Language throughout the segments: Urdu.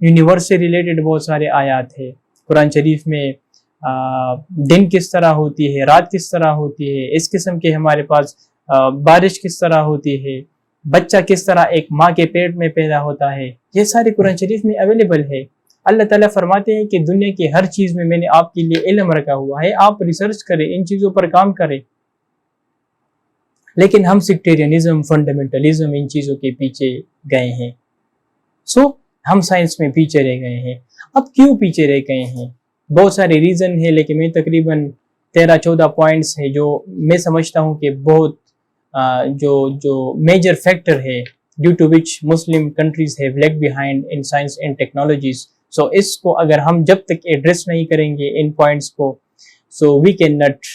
یونیورس سے ریلیٹڈ بہت سارے آیات ہیں قرآن شریف میں. دن کس طرح ہوتی ہے، رات کس طرح ہوتی ہے، اس قسم کے ہمارے پاس بارش کس طرح ہوتی ہے، بچہ کس طرح ایک ماں کے پیٹ میں پیدا ہوتا ہے، یہ سارے قرآن شریف میں اویلیبل ہے. اللہ تعالیٰ فرماتے ہیں کہ دنیا کی ہر چیز میں میں نے آپ کے لیے علم رکھا ہوا ہے، آپ ریسرچ کریں، ان چیزوں پر کام کریں. لیکن ہم سیکٹیرینزم، فنڈامنٹلزم ان چیزوں کے پیچھے گئے ہیں. ہم سائنس میں پیچھے رہ گئے ہیں. اب کیوں پیچھے رہ گئے ہیں؟ بہت سارے ریزن ہیں، لیکن میں تقریباً 13-14 پوائنٹس ہیں جو میں سمجھتا ہوں کہ بہت جو میجر فیکٹر ہے due to which Muslim countries have lag behind in science and technologies. اس کو اگر ہم جب تک ایڈریس نہیں کریں گے ان پوائنٹس کو، we can not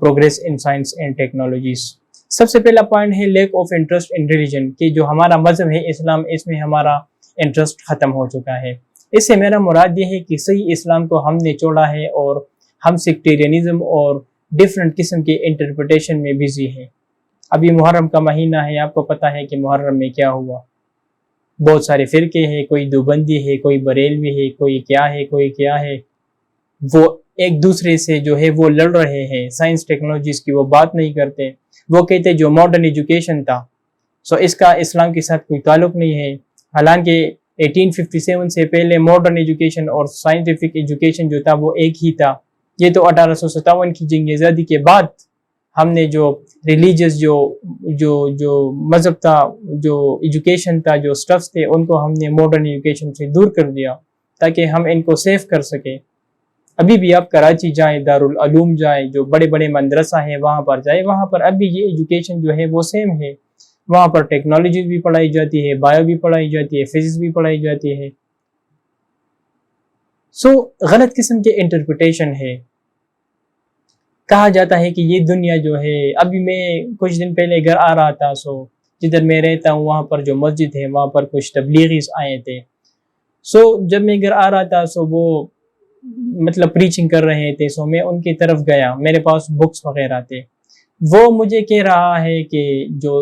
progress in science and technologies. سب سے پہلا پوائنٹ ہے lack of interest in religion, کہ جو ہمارا مذہب ہے اسلام، اس میں ہمارا انٹرسٹ ختم ہو چکا ہے. اس سے میرا مراد یہ ہے کہ صحیح اسلام کو ہم نے چھوڑا ہے اور ہم سیکٹیرینزم اور ڈیفرنٹ قسم کے انٹرپریٹیشن میں بزی ہیں. ابھی محرم کا مہینہ ہے، آپ کو پتہ ہے کہ محرم میں کیا ہوا. بہت سارے فرقے ہیں، کوئی دیوبندی ہے، کوئی بریلوی ہے، کوئی کیا ہے. وہ ایک دوسرے سے جو ہے وہ لڑ رہے ہیں، سائنس ٹیکنالوجیز کی وہ بات نہیں کرتے. وہ کہتے جو ماڈرن ایجوکیشن تھا اس کا اسلام کے ساتھ کوئی تعلق نہیں ہے. حالانکہ 1857 سے پہلے ماڈرن ایجوکیشن اور سائنٹیفک ایجوکیشن جو تھا وہ ایک ہی تھا. یہ تو 1857 کی جنگ آزادی کے بعد ہم نے جو ریلیجس جو مذہب تھا، جو ایجوکیشن تھا، جو سٹفس تھے، ان کو ہم نے ماڈرن ایجوکیشن سے دور کر دیا تاکہ ہم ان کو سیف کر سکیں. ابھی بھی آپ کراچی جائیں، دارالعلوم جائیں، جو بڑے بڑے مدرسہ ہیں وہاں پر جائیں، وہاں پر ابھی یہ ایجوکیشن جو ہے وہ سیم ہے. وہاں پر ٹیکنالوجی بھی پڑھائی جاتی ہے، بایو بھی پڑھائی جاتی ہے، فزکس بھی پڑھائی جاتی ہے. غلط قسم کے انٹرپریٹیشن ہے. کہا جاتا ہے کہ یہ دنیا جو ہے، ابھی میں کچھ دن پہلے گھر آ رہا تھا، جدھر میں رہتا ہوں وہاں پر جو مسجد ہے وہاں پر کچھ تبلیغیز آئے تھے. جب میں گھر آ رہا تھا وہ مطلب پریچنگ کر رہے تھے. میں ان کی طرف گیا، میرے پاس بکس وغیرہ تھے. وہ مجھے کہہ رہا ہے کہ جو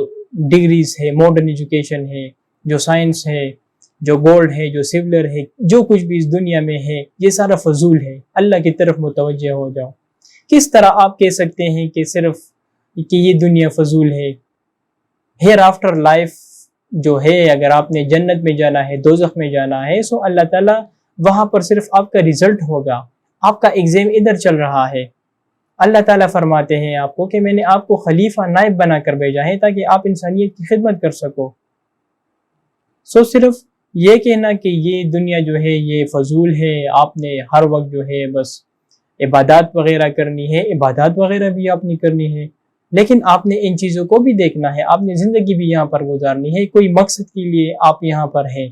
ڈگریز ہے، ماڈرن ایجوکیشن ہے، جو سائنس ہے، جو گولڈ ہے، جو سلور ہے، جو کچھ بھی اس دنیا میں ہے، یہ سارا فضول ہے. اللہ کی طرف متوجہ ہو جاؤ. کس طرح آپ کہہ سکتے ہیں کہ صرف کہ یہ دنیا فضول ہے؟ ہیئر آفٹر لائف جو ہے، اگر آپ نے جنت میں جانا ہے، دوزخ میں جانا ہے، اللہ تعالیٰ وہاں پر صرف آپ کا رزلٹ ہوگا. آپ کا ایگزام ادھر چل رہا ہے. اللہ تعالیٰ فرماتے ہیں آپ کو کہ میں نے آپ کو خلیفہ نائب بنا کر بھیجا ہے تاکہ آپ انسانیت کی خدمت کر سکو. صرف یہ کہنا کہ یہ دنیا جو ہے یہ فضول ہے، آپ نے ہر وقت جو ہے بس عبادات وغیرہ کرنی ہے، عبادات وغیرہ بھی آپ نے کرنی ہے، لیکن آپ نے ان چیزوں کو بھی دیکھنا ہے. آپ نے زندگی بھی یہاں پر گزارنی ہے، کوئی مقصد کے لیے آپ یہاں پر ہیں.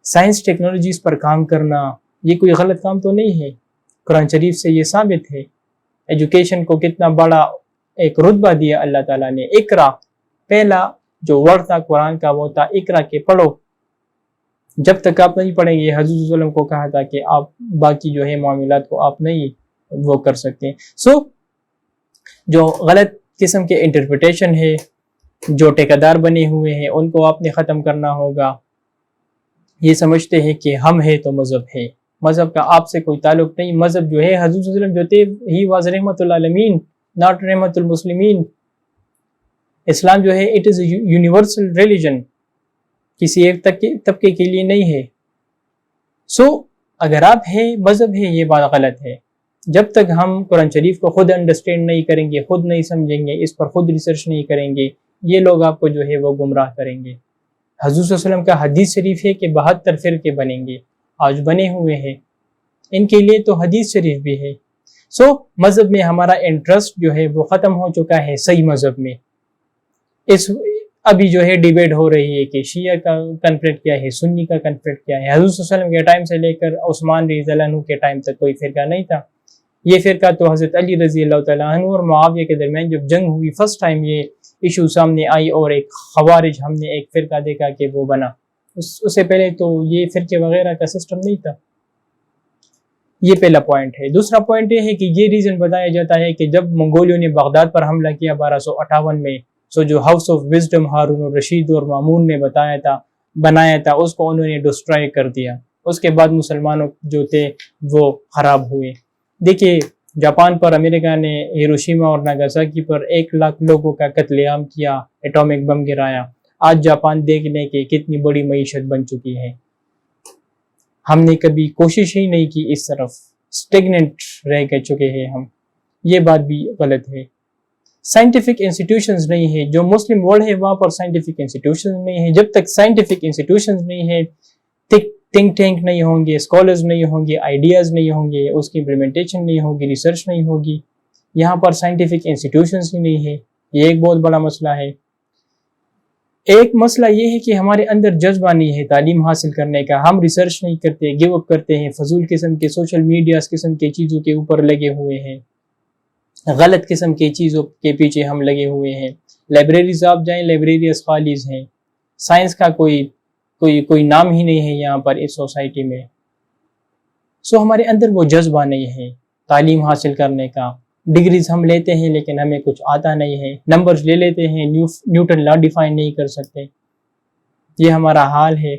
سائنس ٹیکنالوجیز پر کام کرنا یہ کوئی غلط کام تو نہیں ہے. قرآن شریف سے یہ ثابت ہے. ایجوکیشن کو کتنا بڑا ایک رتبہ دیا اللہ تعالیٰ نے. اقرا، پہلا جو ورڈ تھا قرآن کا وہ تھا اقرا کے پڑھو. جب تک آپ نہیں پڑھیں گے، حضرت صلی اللہ علیہ وسلم کو کہا تھا کہ آپ باقی جو ہے معاملات کو آپ نہیں وہ کر سکتے. جو غلط قسم کے انٹرپریٹیشن ہے، جو ٹھیکیدار بنے ہوئے ہیں، ان کو آپ نے ختم کرنا ہوگا. یہ سمجھتے ہیں کہ ہم ہیں تو مذہب ہے، مذہب کا آپ سے کوئی تعلق نہیں. مذہب جو ہے حضرت صلی اللہ علیہ وسلم جو تھے، ہی واز رحمت العالمین ناٹ رحمت المسلمین. اسلام جو ہے it is a universal religion, کسی ایک طبقے کے لیے نہیں ہے. اگر آپ ہیں مذہب ہے، یہ بات غلط ہے. جب تک ہم قرآن شریف کو خود انڈرسٹینڈ نہیں کریں گے، خود نہیں سمجھیں گے، اس پر خود ریسرچ نہیں کریں گے، یہ لوگ آپ کو جو ہے وہ گمراہ کریں گے. حضور صلی اللہ علیہ وسلم کا حدیث شریف ہے کہ 72 فرقے بنیں گے، آج بنے ہوئے ہیں. ان کے لیے تو حدیث شریف بھی ہے. مذہب میں ہمارا انٹرسٹ جو ہے وہ ختم ہو چکا ہے. صحیح مذہب میں ابھی جو ہے ڈیبیٹ ہو رہی ہے کہ شیعہ کا کنفلکٹ کیا ہے، سنی کا کنفلکٹ کیا ہے. حضور صلی اللہ علیہ وسلم کے ٹائم سے لے کر عثمان رضی اللہ عنہ کے ٹائم تک کوئی فرقہ نہیں تھا. یہ فرقہ تو حضرت علی رضی اللہ تعالیٰ عنہ اور معاویہ کے درمیان جب جنگ ہوئی، فرسٹ ٹائم یہ ایشو سامنے آئی اور ایک خوارج ہم نے ایک فرقہ دیکھا کہ وہ بنا. اس سے پہلے تو یہ فرقے وغیرہ کا سسٹم نہیں تھا. یہ پہلا پوائنٹ ہے. دوسرا پوائنٹ یہ ہے کہ یہ ریزن بتایا جاتا ہے کہ جب منگولیوں نے بغداد پر حملہ کیا 1258 میں، جو ہاؤس آف وزڈم ہارون الرشید اور مامون نے بتایا تھا بنایا تھا اس کو انہوں نے ڈسٹرائے کر دیا. اس کے بعد مسلمانوں جو تھے وہ خراب ہوئے. دیکھیے جاپان پر امریکہ نے ہیروشیما اور ناگاساکی پر 1,00,000 لوگوں کا قتل عام کیا، ایٹامک بم گرایا. آج جاپان دیکھنے کے کتنی بڑی معیشت بن چکی ہے. ہم نے کبھی کوشش ہی نہیں کی اس طرف، اسٹیگننٹ رہ کے چکے ہیں ہم. یہ بات بھی غلط ہے. سائنٹیفک انسٹیٹیوشنز نہیں ہے. جو مسلم ورلڈ ہے وہاں پر سائنٹیفک انسٹیٹیوشنز نہیں ہے. جب تک سائنٹیفک انسٹیٹیوشنز نہیں ہے، تھنک ٹینک نہیں ہوں گے، اسکالرز نہیں ہوں گے، آئیڈیاز نہیں ہوں گے، اس کی امپلیمنٹیشن نہیں ہوگی، ریسرچ نہیں ہوگی. یہاں پر سائنٹیفک انسٹیٹیوشنز ہی نہیں ہے. یہ ایک بہت بڑا مسئلہ ہے. ایک مسئلہ یہ ہے کہ ہمارے اندر جذبہ نہیں ہے تعلیم حاصل کرنے کا. ہم ریسرچ نہیں کرتے، گیو اپ کرتے ہیں، فضول قسم کے سوشل میڈیاز قسم کے چیزوں کے اوپر لگے ہوئے ہیں، غلط قسم کی چیزوں کے پیچھے ہم لگے ہوئے ہیں. لائبریریز آپ جائیں، لائبریریز خالی ہیں. سائنس کا کوئی نام ہی نہیں ہے یہاں پر اس سوسائٹی میں. ہمارے اندر وہ جذبہ نہیں ہے تعلیم حاصل کرنے کا. ڈگریز ہم لیتے ہیں لیکن ہمیں کچھ آتا نہیں ہے. نمبرز لے لیتے ہیں، نیوٹن لا ڈیفائن نہیں کر سکتے. یہ ہمارا حال ہے.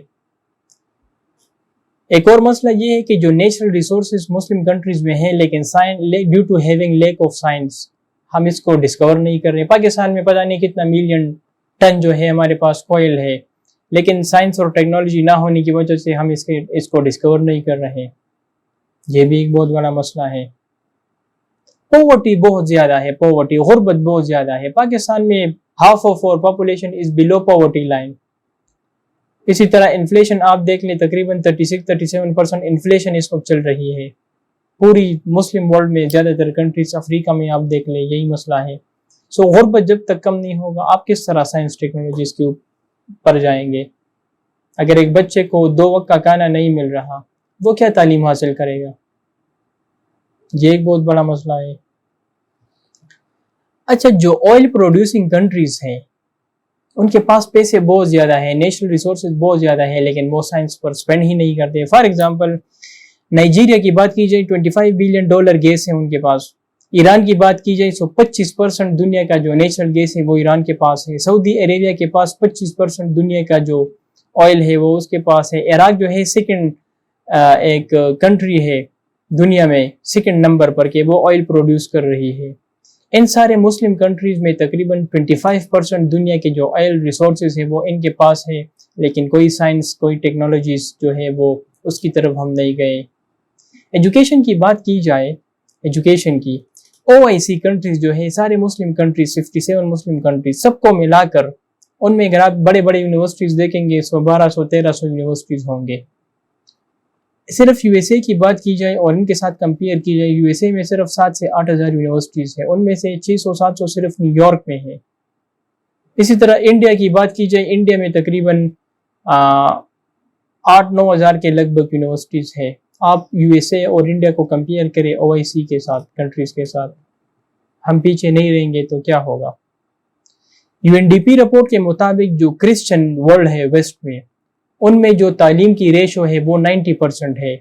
ایک اور مسئلہ یہ ہے کہ جو نیچرل ریسورسز مسلم کنٹریز میں ہیں لیکن due to having lack of science ہم اس کو ڈسکور نہیں کر رہے. پاکستان میں پتہ نہیں کتنا ملین ٹن جو ہے ہمارے پاس کوئل ہے، لیکن سائنس اور ٹیکنالوجی نہ ہونے کی وجہ سے ہم اس کو ڈسکور نہیں کر رہے. یہ بھی ایک بہت بڑا مسئلہ ہے. پاورٹی بہت زیادہ ہے، پاورٹی غربت بہت زیادہ ہے. پاکستان میں half of our population is below poverty line. اسی طرح انفلیشن آپ دیکھ لیں، تقریباً 36-37% انفلیشن اس وقت چل رہی ہے پوری مسلم ورلڈ میں. زیادہ تر کنٹریز افریقہ میں آپ دیکھ لیں یہی مسئلہ ہے. غربت جب تک کم نہیں ہوگا آپ کس طرح سائنس ٹیکنالوجیز کے پر جائیں گے؟ اگر ایک بچے کو 2 وقت کا کھانا نہیں مل رہا وہ کیا تعلیم حاصل کرے گا؟ یہ ایک بہت بڑا مسئلہ ہے. اچھا، جو آئل پروڈیوسنگ کنٹریز ہیں ان کے پاس پیسے بہت زیادہ ہیں، نیچرل ریسورسز بہت زیادہ ہیں، لیکن وہ سائنس پر سپینڈ ہی نہیں کرتے. فار ایگزامپل نائجیریا کی بات کی جائے $25 بلین گیس ہے ان کے پاس. ایران کی بات کی جائے 25% دنیا کا جو نیچرل گیس ہے وہ ایران کے پاس ہے. سعودی عربیہ کے پاس 25% دنیا کا جو آئل ہے وہ اس کے پاس ہے. عراق جو ہے سیکنڈ ایک کنٹری ہے دنیا میں، سیکنڈ نمبر پر کہ وہ آئل پروڈیوس کر رہی ہے. ان سارے مسلم کنٹریز میں تقریباً 25% دنیا کے جو آئل ریسورسز ہیں وہ ان کے پاس ہے، لیکن کوئی سائنس کوئی ٹیکنالوجیز جو ہے وہ اس کی طرف ہم نہیں گئے. ایجوکیشن کی بات کی جائے، ایجوکیشن کی OIC کنٹریز جو ہے سارے مسلم کنٹریز 57 مسلم کنٹریز سب کو ملا کر ان میں اگر آپ بڑے بڑے یونیورسٹیز دیکھیں گے 1200-1300 یونیورسٹیز ہوں گے. صرف USA کی بات کی جائے اور ان کے ساتھ کمپیئر کی جائے، USA میں صرف 7 سے 8 ہزار یونیورسٹیز ہیں، ان میں سے 600-700 صرف نیو یارک میں ہیں. اسی طرح انڈیا کی بات کی جائے، انڈیا میں تقریباً 8-9 ہزار کے لگ بھگ یونیورسٹیز ہیں. آپ USA اور انڈیا کو کمپیئر کریں OIC کے ساتھ، کنٹریز کے ساتھ. ہم پیچھے نہیں رہیں گے تو کیا ہوگا؟ UNDP رپورٹ کے مطابق جو کرسچن ورلڈ ہے ویسٹ میں، ان میں جو تعلیم کی ریشو ہے وہ 90% ہے،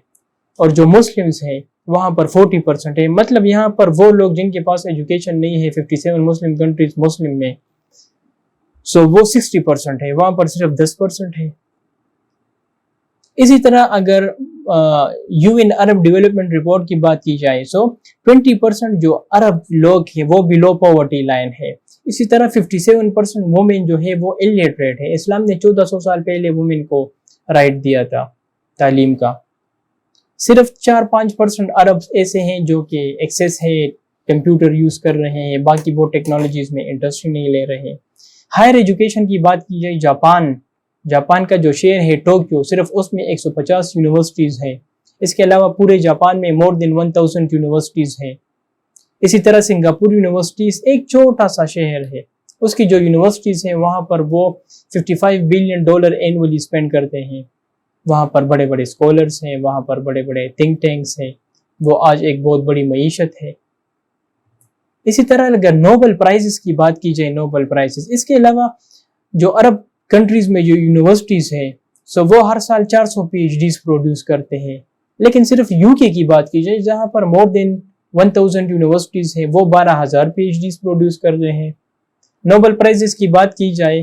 اور جو مسلمز ہیں وہاں پر 40% ہے. مطلب یہاں پر وہ لوگ جن کے پاس ایجوکیشن نہیں ہے 57 مسلم کنٹریز مسلم میں، وہ 60% ہے، وہاں پر صرف 10% ہے. اسی طرح اگر UN عرب ڈیولپمنٹ رپورٹ کی بات کی جائے 20% جو عرب لوگ ہیں وہ بلو پاورٹی لائن ہے. اسی طرح 57% وومن جو ہے وہ اللیٹریٹ ہے. اسلام نے 1400 سال پہلے وومن کو رائٹ دیا تھا تعلیم کا. صرف 4-5% عرب ایسے ہیں جو کہ ایکسیس ہے، کمپیوٹر یوز کر رہے ہیں، باقی وہ ٹیکنالوجیز میں انٹرسٹ نہیں لے رہے. ہائر ایجوکیشن کی بات کی جائے، جاپان کا جو شہر ہے ٹوکیو، صرف اس میں 150 یونیورسٹیز ہیں. اس کے علاوہ پورے جاپان میں more than 1000 یونیورسٹیز ہیں. اسی طرح سنگاپور یونیورسٹیز ایک چھوٹا سا شہر ہے، اس کی جو یونیورسٹیز ہیں وہاں پر وہ $55 بلین اینولی اسپینڈ کرتے ہیں. وہاں پر بڑے بڑے اسکالرس ہیں، وہاں پر بڑے بڑے تھنک ٹینکس ہیں، وہ آج ایک بہت بڑی معیشت ہے. اسی طرح اگر نوبل پرائزز کی بات کی جائے، نوبل پرائزز، اس کے علاوہ جو عرب کنٹریز میں جو یونیورسٹیز ہیں وہ ہر سال 400 PhDs پروڈیوس کرتے ہیں. لیکن صرف UK کی بات کی جائے جہاں پر more than 1000 یونیورسٹیز ہیں، وہ 12,000 PhDs پروڈیوس کر رہے ہیں. نوبل پرائزز کی بات کی جائے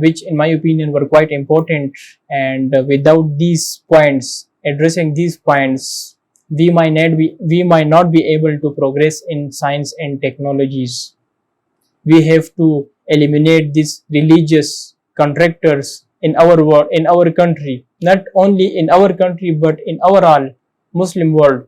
which in my opinion were quite important, and without these points, addressing these points, we might not be able to progress in science and technologies. We have to eliminate these religious contractors in our world, in our country, not only in our country but in our all Muslim world,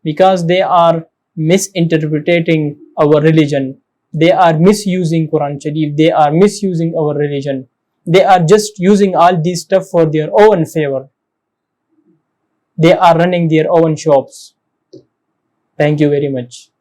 because they are misinterpreting our religion. They are misusing Quran Sharif. They are misusing our religion. They are just using all these stuff for their own favor. They are running their own shops. Thank you very much.